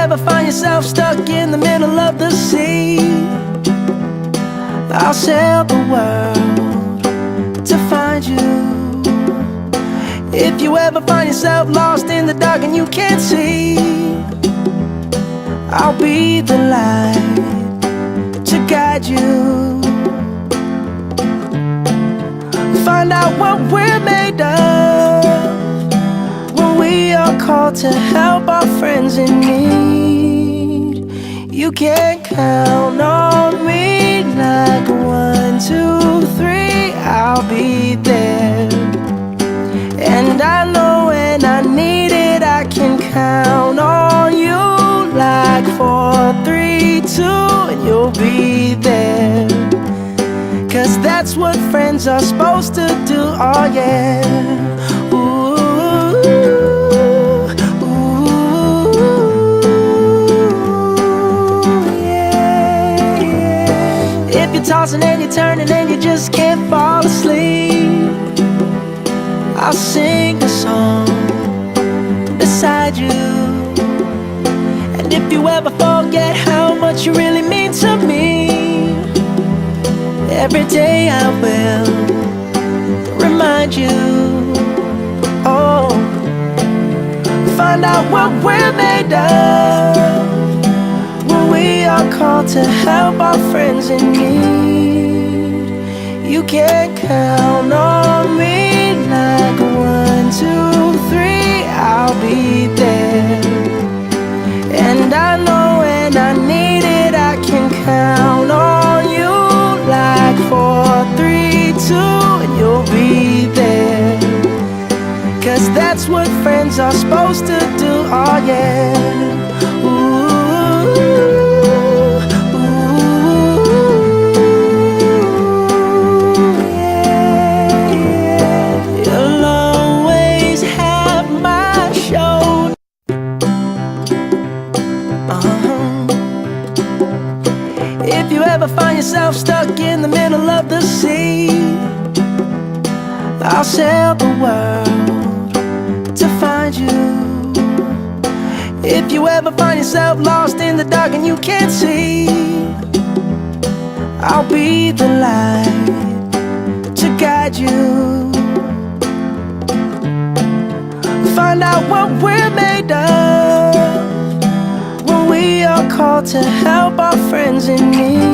ever find yourself stuck in the middle of the sea, I'll sail the world to find you. If you ever find yourself lost in the dark and you can't see, I'll be the light to guide you. Find out what we're made of when we are called to help our friends in need. You can count on me like 1, 2, 3, I'll be there. And I know when I need it, I can count on you like 4, 3, 2, and you'll be there. 'Cause that's what friends are supposed to do, oh yeah. Ooh, ooh, yeah, yeah. If you're tossing and you're turning and you just can't fall asleep, I'll sing a song beside you. And if you ever forget how much you really mean to me, every day I will remind you. Oh, find out what we're made of when we are called to help our friends in need. You can count on me like 1, 2, 3, I'll be there. And I know when I need it, I can count on you like 4, 3, 2, and you'll be there. 'Cause that's what friends are supposed to do, oh yeah. Ooh, if you ever find yourself stuck in the middle of the sea, I'll sail the world to find you. If you ever find yourself lost in the dark and you can't see, I'll be the light to guide you. Find out what we're made of when we are called to help our friends in need.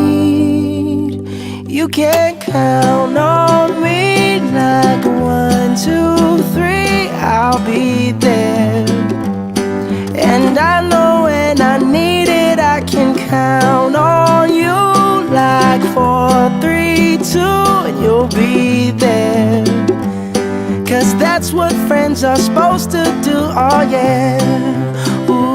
You can count on me like 1, 2, 3, I'll be there. And I know when I need it, I can count on you like 4, 3, 2, and you'll be there. 'Cause that's what friends are supposed to do, oh yeah. Ooh,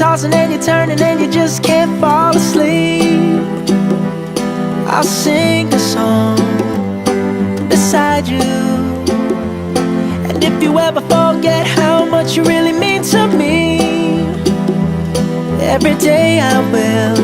tossing and you're turning and you just can't fall asleep, I'll sing a song beside you. And if you ever forget how much you really mean to me, every day I will